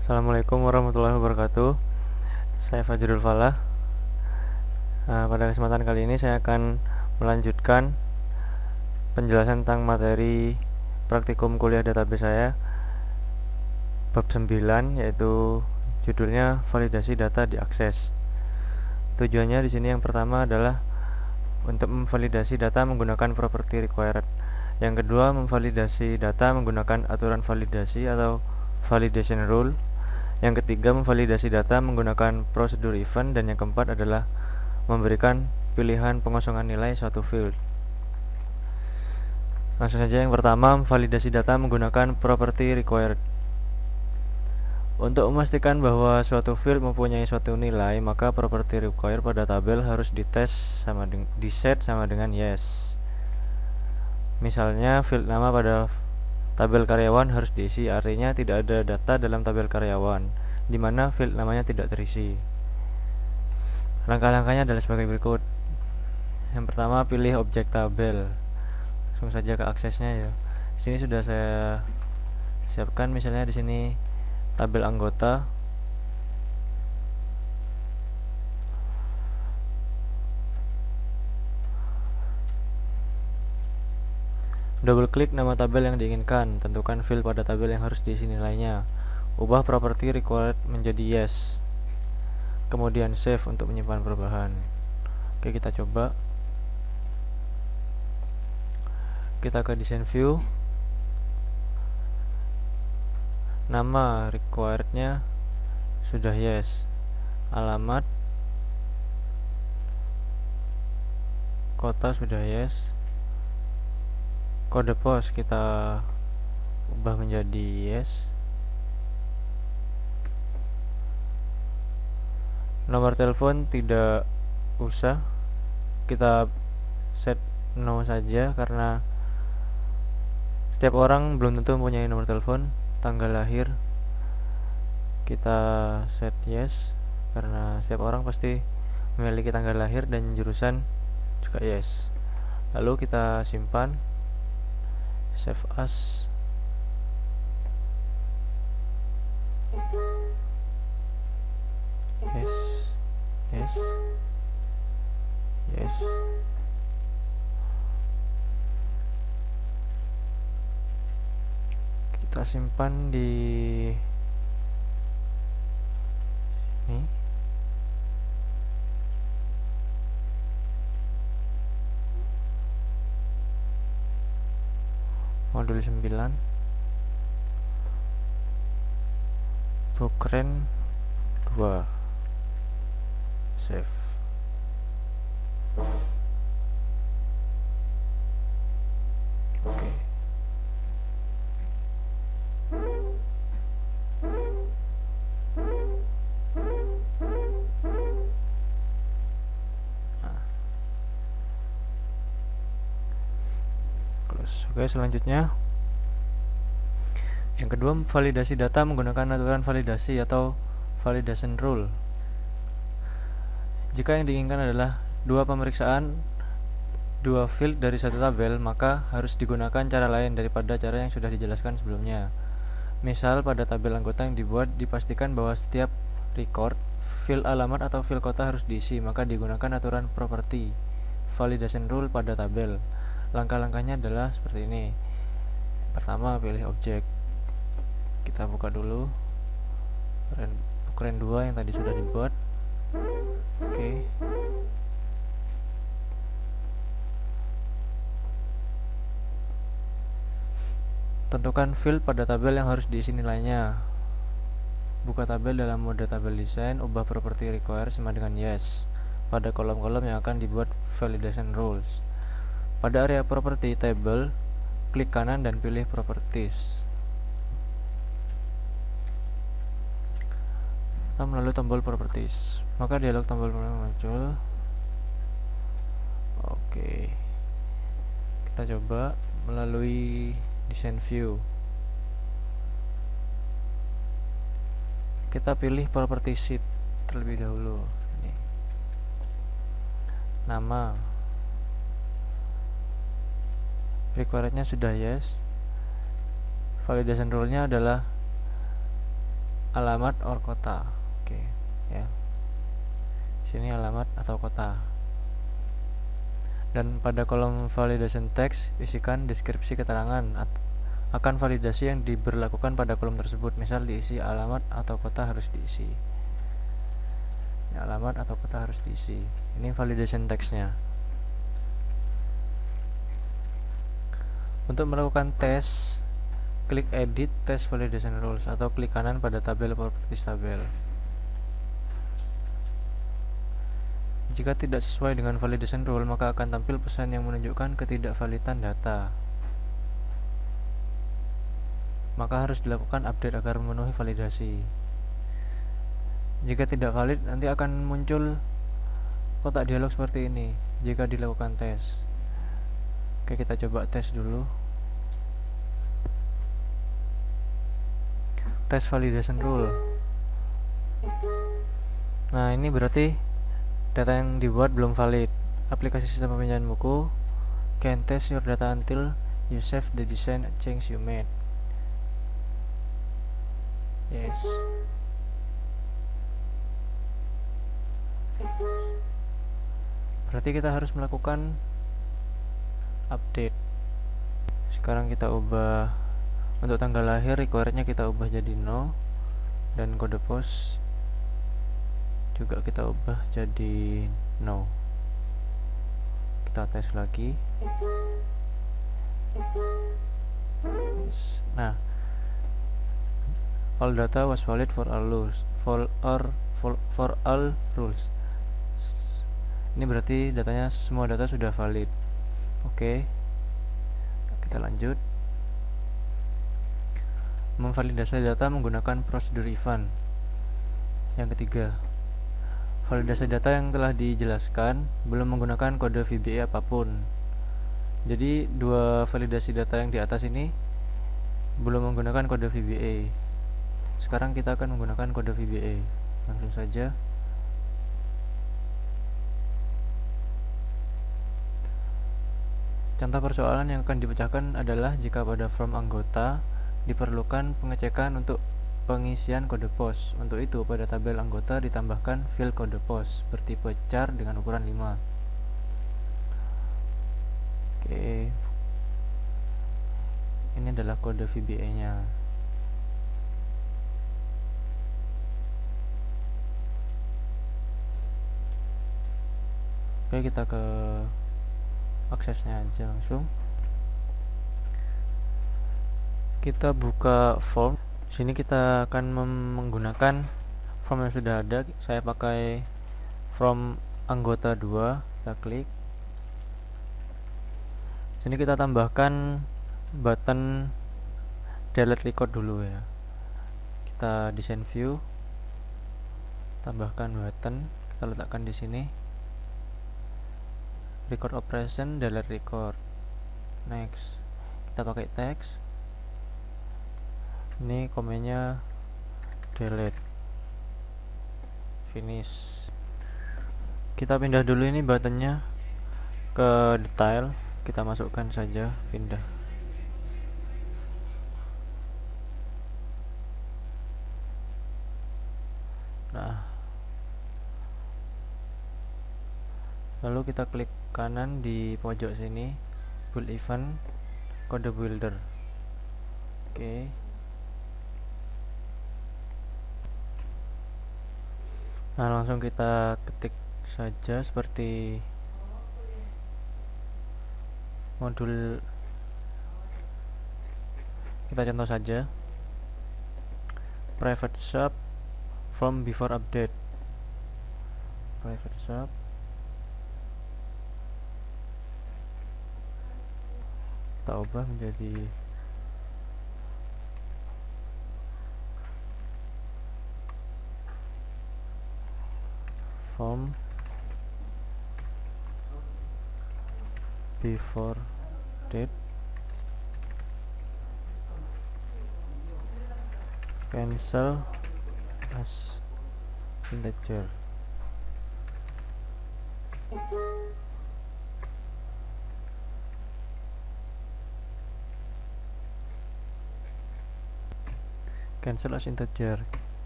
Assalamualaikum warahmatullahi wabarakatuh. Saya Fajrul Falah. Pada kesempatan kali ini saya akan melanjutkan penjelasan tentang materi praktikum kuliah database saya bab 9, yaitu judulnya validasi data diakses. Tujuannya di sini yang pertama adalah untuk memvalidasi data menggunakan property required. Yang kedua, memvalidasi data menggunakan aturan validasi atau validation rule. Yang ketiga, memvalidasi data menggunakan prosedur event. Dan yang keempat adalah memberikan pilihan pengosongan nilai suatu field. Langsung saja, yang pertama, memvalidasi data menggunakan property required. Untuk memastikan bahwa suatu field mempunyai suatu nilai, maka property required pada tabel harus diset sama dengan yes. Misalnya, field nama pada tabel karyawan harus diisi, artinya tidak ada data dalam tabel karyawan, di mana field namanya tidak terisi. Langkah-langkahnya adalah sebagai berikut. Yang pertama, pilih objek tabel. Langsung saja ke aksesnya ya. Di sini sudah saya siapkan, misalnya di sini tabel anggota. Double klik nama tabel yang diinginkan, tentukan field pada tabel yang harus diisi nilainya. Ubah property required menjadi yes. Kemudian save untuk menyimpan perubahan. Oke, kita coba. Kita ke design view. Nama requirednya sudah yes. Alamat kota sudah yes. Kode pos kita ubah menjadi yes. Nomor telepon tidak usah, kita set no saja karena setiap orang belum tentu mempunyai nomor telepon. Tanggal lahir kita set yes karena setiap orang pasti memiliki tanggal lahir, dan jurusan juga yes. Lalu kita simpan, save as. Yes, yes, yes. Kita simpan di sini. Modul 9 Bookran 2. Save. Oke. Oke, selanjutnya yang kedua, validasi data menggunakan aturan validasi atau validation rule. Jika yang diinginkan adalah dua pemeriksaan dua field dari satu tabel, maka harus digunakan cara lain daripada cara yang sudah dijelaskan sebelumnya. Misal, pada tabel anggota yang dibuat, dipastikan bahwa setiap record field alamat atau field kota harus diisi, maka digunakan aturan property validation rule pada tabel. Langkah-langkahnya adalah seperti ini. Pertama, pilih objek. Kita buka dulu Bookran 2 yang tadi sudah dibuat. Oke. Tentukan field pada tabel yang harus diisi nilainya. Buka tabel dalam mode tabel design, ubah property required sama dengan yes pada kolom-kolom yang akan dibuat validation rules. Pada area property table, klik kanan dan pilih properties. Melalui tombol properties, maka dialog tombol muncul. Oke, kita coba melalui design view. Kita pilih property sheet terlebih dahulu. Ini. Nama requirednya sudah yes. Validation rule-nya adalah alamat or kota. Oke, ya. Sini alamat atau kota. Dan pada kolom validation text isikan deskripsi keterangan akan validasi yang diberlakukan pada kolom tersebut. Misal diisi alamat atau kota harus diisi. Alamat atau kota harus diisi. Ini validation textnya. Untuk melakukan tes, klik edit test validation rules atau klik kanan pada tabel properties tabel. Jika tidak sesuai dengan validation rule, maka akan tampil pesan yang menunjukkan ketidakvalidan data. Maka harus dilakukan update agar memenuhi validasi. Jika tidak valid, nanti akan muncul kotak dialog seperti ini jika dilakukan tes. Oke, kita coba tes dulu. Tes validation rule. Nah, ini berarti data yang dibuat belum valid. Aplikasi sistem peminjaman buku can test your data until you save the design change you made. Yes. Berarti kita harus melakukan update. Sekarang kita ubah untuk tanggal lahir, requirednya kita ubah jadi no, dan kode pos juga kita ubah jadi no. Kita tes lagi. Nah, all data was valid for all rules. For all rules. Ini berarti datanya, semua data sudah valid. Oke, kita lanjut. Memvalidasi data menggunakan prosedur event. Yang ketiga, validasi data yang telah dijelaskan belum menggunakan kode VBA apapun. Jadi dua validasi data yang di atas ini belum menggunakan kode VBA. Sekarang kita akan menggunakan kode VBA. Langsung saja. Contoh persoalan yang akan dipecahkan adalah jika pada form anggota diperlukan pengecekan untuk pengisian kode pos. Untuk itu, pada tabel anggota ditambahkan field kode pos bertipe char dengan ukuran 5. Oke. Ini adalah kode VBA-nya. Oke, kita ke aksesnya aja langsung. Kita buka form. Sini kita akan menggunakan form yang sudah ada. Saya pakai form anggota 2. Kita klik. Sini kita tambahkan button delete record dulu ya. Kita desain view, tambahkan button, kita letakkan di sini. Record operation delete record. Next, kita pakai text. Ini komennya delete. Finish. Kita pindah dulu ini buttonnya ke detail. Kita masukkan saja, pindah. Nah, lalu kita klik kanan di pojok sini, build event, kode builder. Oke. Nah, langsung kita ketik saja seperti modul. Kita contoh saja, private shop from before update. Private shop, kita ubah menjadi from before date, cancel as integer. Cancel as integer.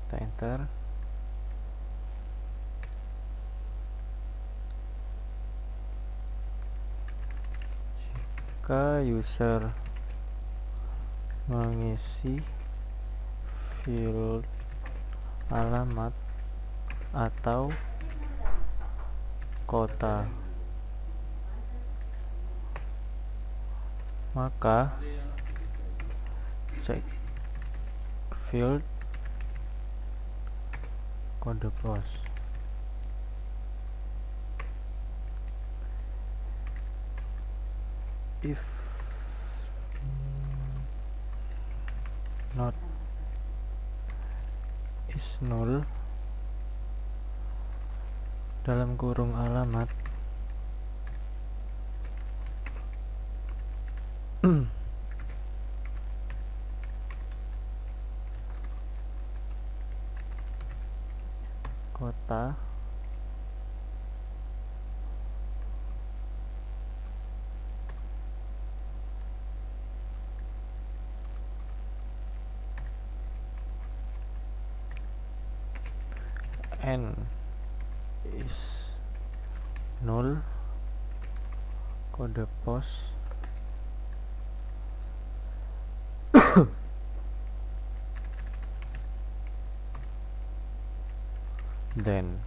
kita enter. Jika user mengisi field alamat atau kota, maka check field kode pos. If not is null, dalam kurung alamat kota n is null, kode pos then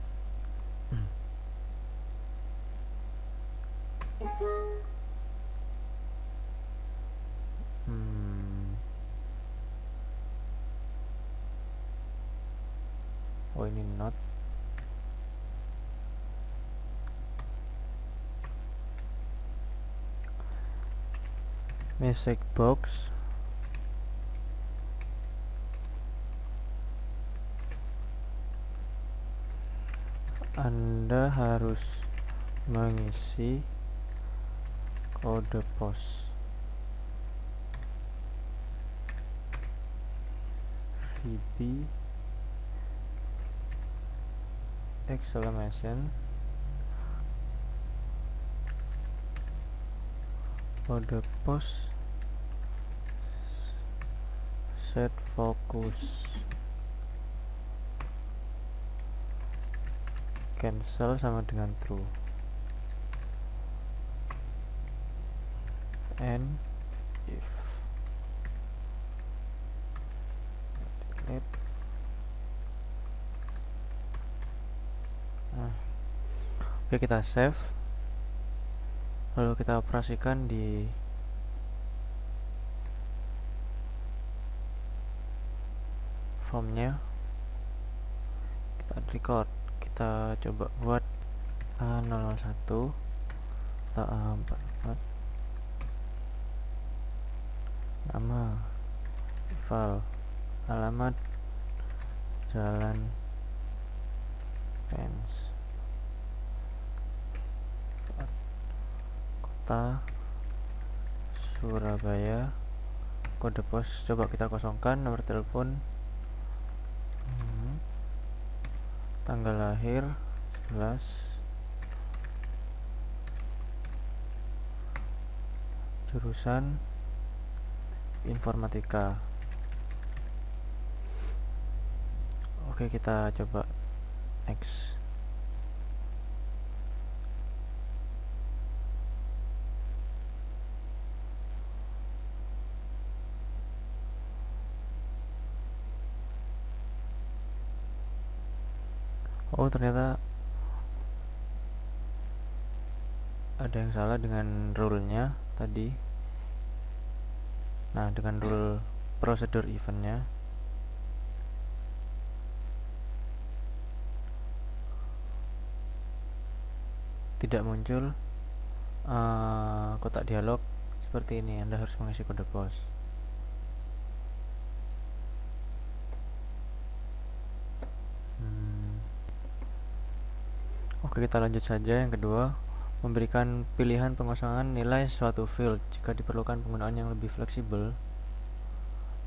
oh ini not, message box Anda harus mengisi kode pos VB exclamation kode pos set focus, cancel sama dengan true, and if delete. Oke, kita save, lalu kita operasikan di formnya, kita record, kita coba buat A001 atau A44, nama file, alamat Jalan Fence, kota Surabaya, kode pos coba kita kosongkan, nomor telepon, tanggal lahir 11, jurusan informatika. Oke, kita coba next. Oh, ternyata ada yang salah dengan rule-nya tadi. Nah, dengan rule prosedur event-nya tidak muncul kotak dialog seperti ini. Anda harus mengisi kode pos. Oke, kita lanjut saja. Yang kedua, memberikan pilihan pengosongan nilai suatu field jika diperlukan penggunaan yang lebih fleksibel.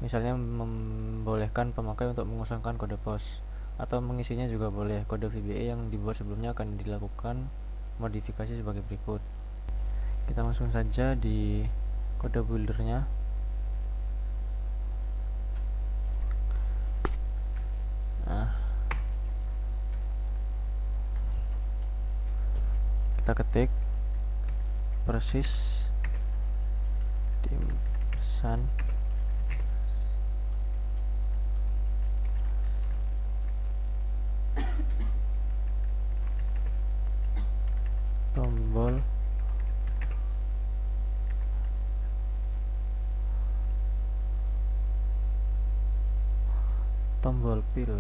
Misalnya membolehkan pemakai untuk mengosongkan kode pos, atau mengisinya juga boleh. Kode VBA yang dibuat sebelumnya akan dilakukan modifikasi sebagai berikut. Kita langsung saja di kode buildernya. kita ketik persis dimsan tombol pil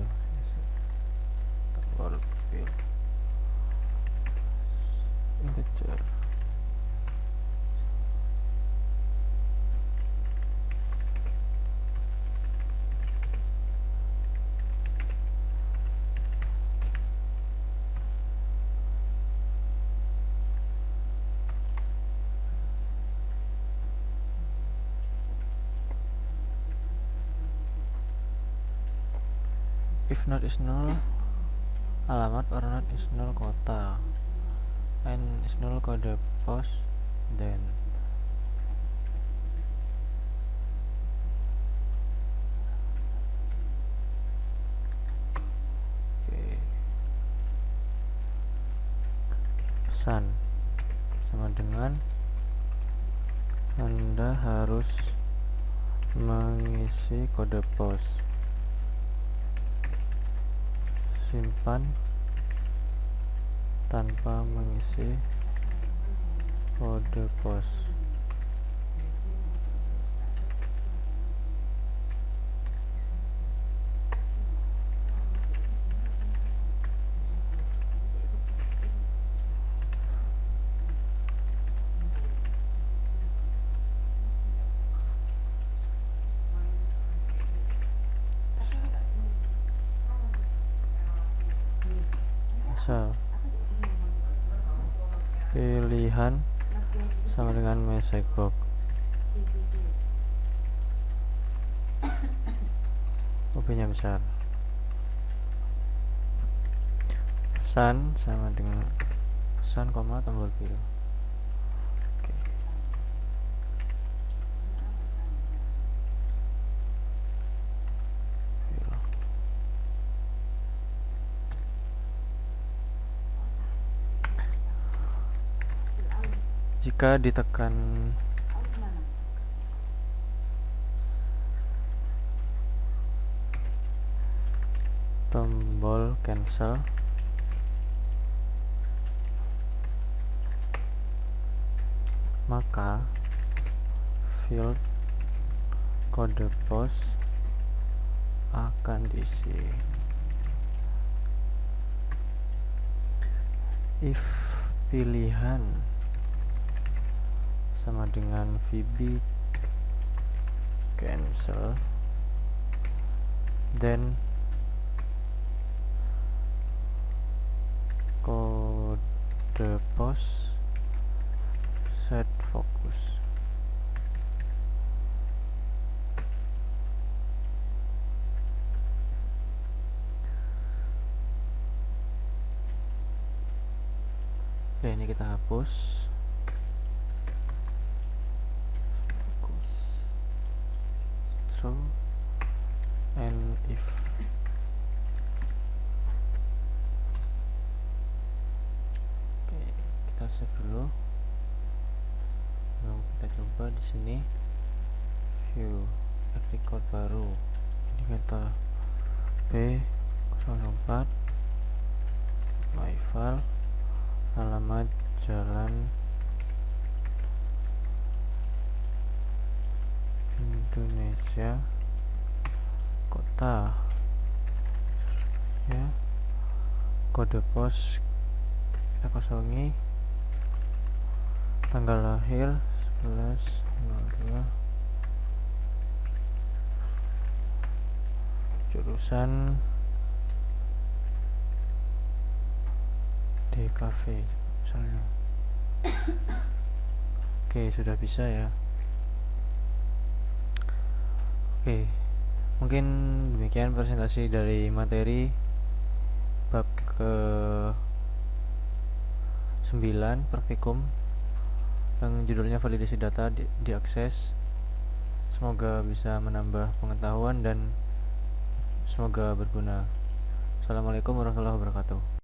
integer. If not is null, alamat, or not is null, kota, and is null, kode pos, then sun sama dengan Anda harus mengisi kode pos, simpan tanpa mengisi kode pos. Misal pilihan sama dengan message box. OP-nya besar. Sun sama dengan sun, tombol biru. Oke. Jika ditekan tombol cancel, maka field kode pos akan diisi. If pilihan sama dengan VB cancel, then kode pos set focus. Oke, ini kita hapus. And if oke, kita save dulu. Lalu kita coba di sini view add record baru. Ini kita P04 my file, alamat jalan Indonesia, kota ya, kode pos kita kosongi, tanggal lahir 11/02, jurusan DKV misalnya. Oke, sudah bisa ya. Oke, mungkin demikian presentasi dari materi bab ke 9 praktikum yang judulnya validasi data diakses. Semoga bisa menambah pengetahuan dan semoga berguna. Assalamualaikum warahmatullahi wabarakatuh.